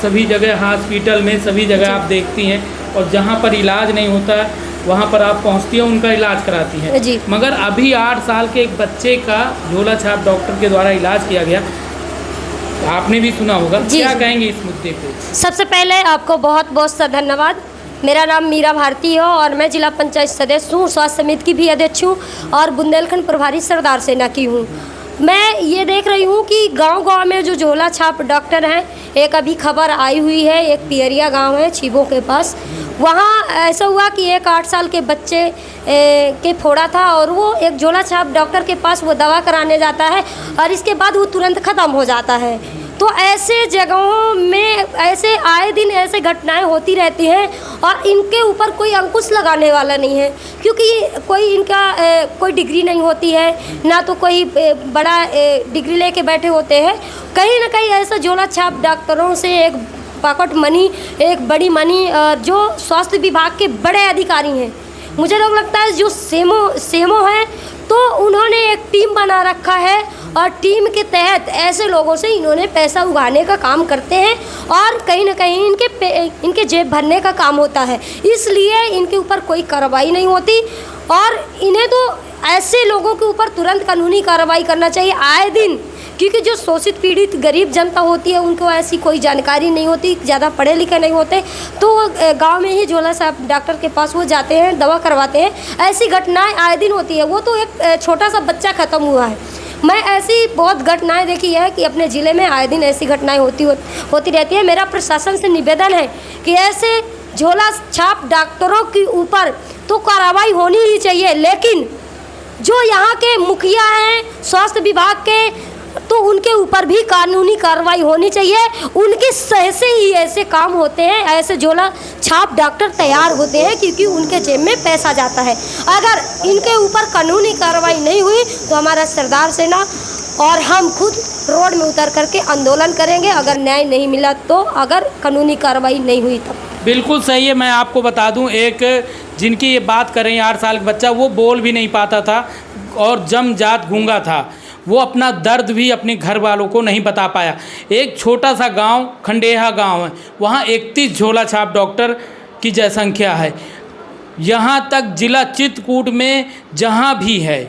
सभी जगह हॉस्पिटल में सभी जगह आप देखती हैं, और जहाँ पर इलाज नहीं होता है वहाँ पर आप पहुँचती हैं, उनका इलाज कराती हैं जी। मगर अभी 8 साल के एक बच्चे का झोला छाप डॉक्टर के द्वारा इलाज किया गया, आपने भी सुना होगा। क्या कहेंगे इस मुद्दे पे? सबसे पहले आपको बहुत बहुत सा धन्यवाद। मेरा नाम मीरा भारती है और मैं जिला पंचायत सदस्य हूँ, स्वास्थ्य समिति की भी अध्यक्ष हूँ और बुंदेलखंड प्रभारी सरदार सेना की हूँ। मैं ये देख रही हूँ कि गांव-गांव में जो झोला छाप डॉक्टर हैं, एक अभी खबर आई हुई है, एक पियरिया गांव है छिबो के पास, वहाँ ऐसा हुआ कि एक 8 साल के बच्चे के फोड़ा था और वो एक झोला छाप डॉक्टर के पास वो दवा कराने जाता है और इसके बाद वो तुरंत ख़त्म हो जाता है। तो ऐसे जगहों में ऐसे आए दिन ऐसे घटनाएं होती रहती हैं और इनके ऊपर कोई अंकुश लगाने वाला नहीं है, क्योंकि कोई इनका कोई डिग्री नहीं होती है, ना तो कोई बड़ा डिग्री लेके बैठे होते हैं। कहीं ना कहीं ऐसा झोला छाप डॉक्टरों से एक पॉकेट मनी, एक बड़ी मनी, जो स्वास्थ्य विभाग के बड़े अधिकारी हैं, मुझे लोग लगता है जो सेमो है, तो उन्होंने एक टीम बना रखा है और टीम के तहत ऐसे लोगों से इन्होंने पैसा उगाने का काम करते हैं और कहीं ना कहीं इनके जेब भरने का काम होता है, इसलिए इनके ऊपर कोई कार्रवाई नहीं होती और इन्हें तो ऐसे लोगों के ऊपर तुरंत कानूनी कार्रवाई करना चाहिए आए दिन, क्योंकि जो शोषित पीड़ित गरीब जनता होती है उनको ऐसी कोई जानकारी नहीं होती, ज़्यादा पढ़े लिखे नहीं होते, तो वो गांव में ही झोला छाप डॉक्टर के पास वो जाते हैं, दवा करवाते हैं। ऐसी घटनाएं आए दिन होती है। वो तो एक छोटा सा बच्चा ख़त्म हुआ है। मैं ऐसी बहुत घटनाएं देखी है कि अपने ज़िले में आए दिन ऐसी घटनाएं होती रहती है। मेरा प्रशासन से निवेदन है कि ऐसे झोला छाप डॉक्टरों के ऊपर तो कार्रवाई होनी ही चाहिए, लेकिन जो यहाँ के मुखिया हैं स्वास्थ्य विभाग के, तो उनके ऊपर भी कानूनी कार्रवाई होनी चाहिए। उनकी सह से ही ऐसे काम होते हैं, ऐसे झोला छाप डॉक्टर तैयार होते हैं क्योंकि उनके जेब में पैसा जाता है। अगर इनके ऊपर कानूनी कार्रवाई नहीं हुई तो हमारा सरदार सेना और हम खुद रोड में उतर करके आंदोलन करेंगे, अगर न्याय नहीं मिला तो, अगर कानूनी कार्रवाई नहीं हुई तब। बिल्कुल सही है। मैं आपको बता दूं, एक जिनकी ये बात कर रही हैं 8 साल का बच्चा, वो बोल भी नहीं पाता था और जमजात गूंगा था। वो अपना दर्द भी अपने घर वालों को नहीं बता पाया। एक छोटा सा गांव खंडेहा गांव है, वहाँ 31 झोला छाप डॉक्टर की जनसंख्या है। यहाँ तक जिला चित्रकूट में जहाँ भी है,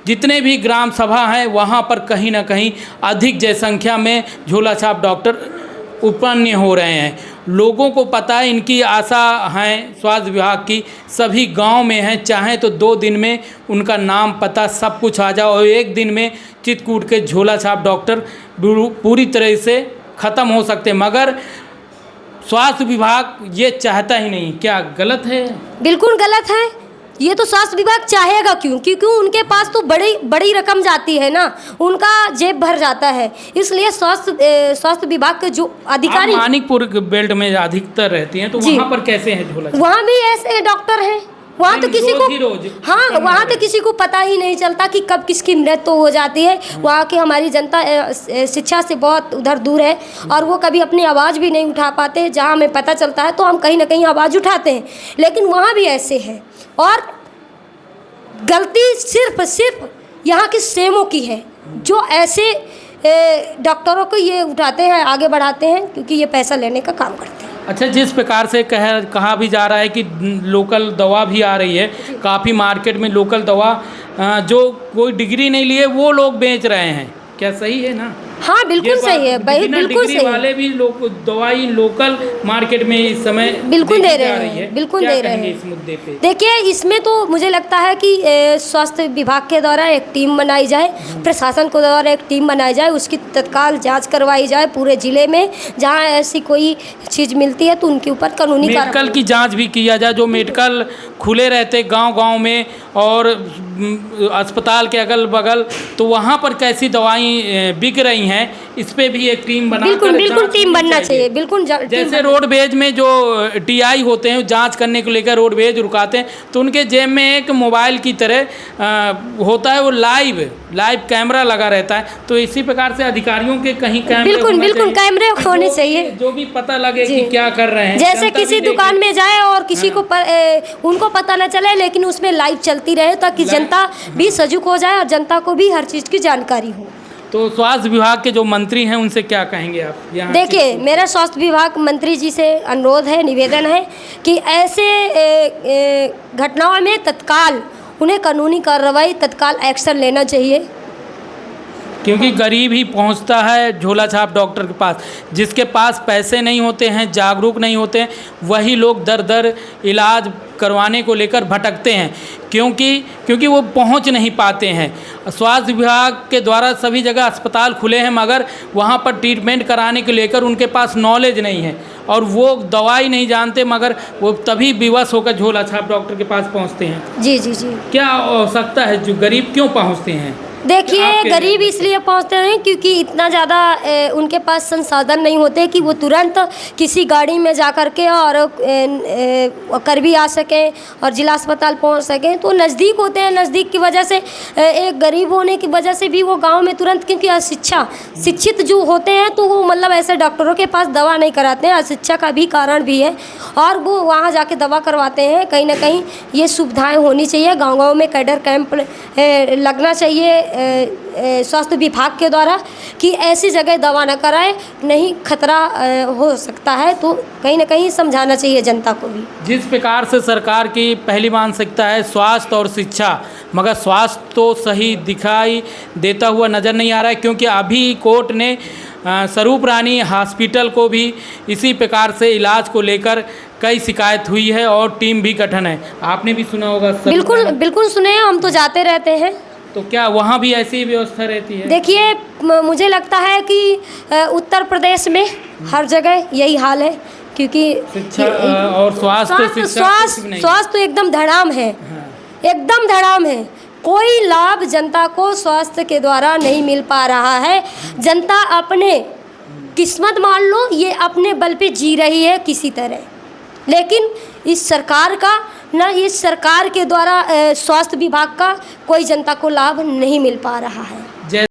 जितने भी ग्राम सभा हैं, वहाँ पर कहीं ना कहीं अधिक जनसंख्या में झोला छाप डॉक्टर उत्पन्न हो रहे हैं। लोगों को पता है, इनकी आशा है स्वास्थ्य विभाग की, सभी गांव में हैं, चाहे तो 2 दिन में उनका नाम पता सब कुछ आ जाए और 1 दिन में चित्रकूट के झोला छाप डॉक्टर पूरी तरह से ख़त्म हो सकते हैं, मगर स्वास्थ्य विभाग ये चाहता ही नहीं। क्या गलत है? बिल्कुल गलत है। ये तो स्वास्थ्य विभाग चाहेगा क्यों? क्योंकि उनके पास तो बड़ी रकम जाती है ना, उनका जेब भर जाता है, इसलिए स्वास्थ्य विभाग के जो अधिकारी मानिकपुर बेल्ट में अधिकतर रहती हैं, तो वहाँ पर कैसे हैं झोला? वहाँ भी ऐसे डॉक्टर हैं। वहाँ तो किसी को हाँ, वहाँ तो किसी को पता ही नहीं चलता कि कब किसकी मृत्यु हो जाती है। वहाँ की हमारी जनता शिक्षा से बहुत उधर दूर है और वो कभी अपनी आवाज़ भी नहीं उठा पाते। जहाँ हमें पता चलता है तो हम कहीं ना कहीं आवाज़ उठाते हैं, लेकिन वहाँ भी ऐसे है और गलती सिर्फ यहाँ की सेमो की है, जो ऐसे डॉक्टरों को ये उठाते हैं, आगे बढ़ाते हैं, क्योंकि ये पैसा लेने का काम करते हैं। अच्छा, जिस प्रकार से कहा भी जा रहा है कि लोकल दवा भी आ रही है, काफ़ी मार्केट में लोकल दवा जो कोई डिग्री नहीं लिए वो लोग बेच रहे हैं, क्या सही है ना? हाँ, बिल्कुल सही है भाई, बिल्कुल सही है। वाले भी लोग दवाई लोकल मार्केट में इस समय बिल्कुल दे रहे हैं, बिल्कुल दे रहे हैं। इस मुद्दे पे देखिए, इसमें तो मुझे लगता है कि स्वास्थ्य विभाग के द्वारा एक टीम बनाई जाए, प्रशासन के द्वारा एक टीम बनाई जाए, उसकी तत्काल जांच करवाई जाए पूरे ज़िले में। जहाँ ऐसी कोई चीज़ मिलती है तो उनके ऊपर कानूनी मेडिकल की जाँच भी किया जाए, जो मेडिकल खुले रहते गाँव में और अस्पताल के अगल बगल, तो वहाँ पर कैसी दवाई बिक रही हैं, इस पे भी एक टीम बना, बिल्कुल टीम बनना चाहिए। बिल्कुल, जैसे रोडवेज में जो टीआई होते हैं जांच करने को लेकर रोडवेज रुकाते हैं, तो उनके जेब में एक मोबाइल की तरह होता है, वो लाइव कैमरा लगा रहता है। तो इसी प्रकार से अधिकारियों के कहीं कैमरे बिल्कुल कैमरे होने चाहिए, जो भी पता लगे कि क्या कर रहे हैं। जैसे किसी दुकान में जाए और किसी को उनको पता न चले, लेकिन उसमें लाइव चलती रहे ताकि जनता भी सजग हो जाए और जनता को भी हर चीज़ की जानकारी हो। तो स्वास्थ्य विभाग के जो मंत्री हैं उनसे क्या कहेंगे आप यहाँ? देखिए, मेरा स्वास्थ्य विभाग मंत्री जी से अनुरोध है, निवेदन है कि ऐसे घटनाओं में तत्काल उन्हें कानूनी कार्रवाई, तत्काल एक्शन लेना चाहिए। क्योंकि गरीब ही पहुंचता है झोला छाप डॉक्टर के पास। जिसके पास पैसे नहीं होते हैं, जागरूक नहीं होते हैं, वही लोग दर दर इलाज करवाने को लेकर भटकते हैं, क्योंकि वो पहुंच नहीं पाते हैं। स्वास्थ्य विभाग के द्वारा सभी जगह अस्पताल खुले हैं, मगर वहां पर ट्रीटमेंट कराने को लेकर उनके पास नॉलेज नहीं है और वो दवाई नहीं जानते, मगर वो तभी विवश होकर झोला छाप डॉक्टर के पास पहुंचते हैं। जी जी जी। क्या आवश्यकता है, जो गरीब क्यों पहुंचते हैं? देखिए, गरीब इसलिए पहुंचते हैं क्योंकि इतना ज़्यादा उनके पास संसाधन नहीं होते कि वो तुरंत किसी गाड़ी में जा कर के और कर भी आ सकें और जिला अस्पताल पहुंच सकें। तो नज़दीक होते हैं, नज़दीक की वजह से एक गरीब होने की वजह से भी वो गांव में तुरंत, क्योंकि शिक्षित जो होते हैं तो वो मतलब ऐसे डॉक्टरों के पास दवा नहीं कराते हैं, अशिक्षा का भी कारण भी है, और वो वहाँ जाके दवा करवाते हैं। कहीं ना कहीं ये सुविधाएँ होनी चाहिए, गाँव में कैडर कैंप लगना चाहिए स्वास्थ्य विभाग के द्वारा कि ऐसी जगह दवा न कराए, नहीं खतरा हो सकता है। तो कहीं ना कहीं समझाना चाहिए जनता को भी। जिस प्रकार से सरकार की पहली मानसिकता है स्वास्थ्य और शिक्षा, मगर स्वास्थ्य तो सही दिखाई देता हुआ नज़र नहीं आ रहा है, क्योंकि अभी कोर्ट ने स्वरूप रानी हॉस्पिटल को भी इसी प्रकार से इलाज को लेकर कई शिकायत हुई है और टीम भी गठन है। आपने भी सुना होगा। बिल्कुल बिल्कुल सुने हैं, हम तो जाते रहते हैं। तो क्या वहाँ भी ऐसी व्यवस्था रहती है? देखिए, मुझे लगता है कि उत्तर प्रदेश में हर जगह यही हाल है, क्योंकि शिक्षा और स्वास्थ्य तो एकदम धड़ाम है। हाँ। एकदम धड़ाम है। कोई लाभ जनता को स्वास्थ्य के द्वारा नहीं मिल पा रहा है। जनता अपने किस्मत मान लो, ये अपने बल पे जी रही है किसी तरह, लेकिन इस सरकार के द्वारा स्वास्थ्य विभाग का कोई जनता को लाभ नहीं मिल पा रहा है।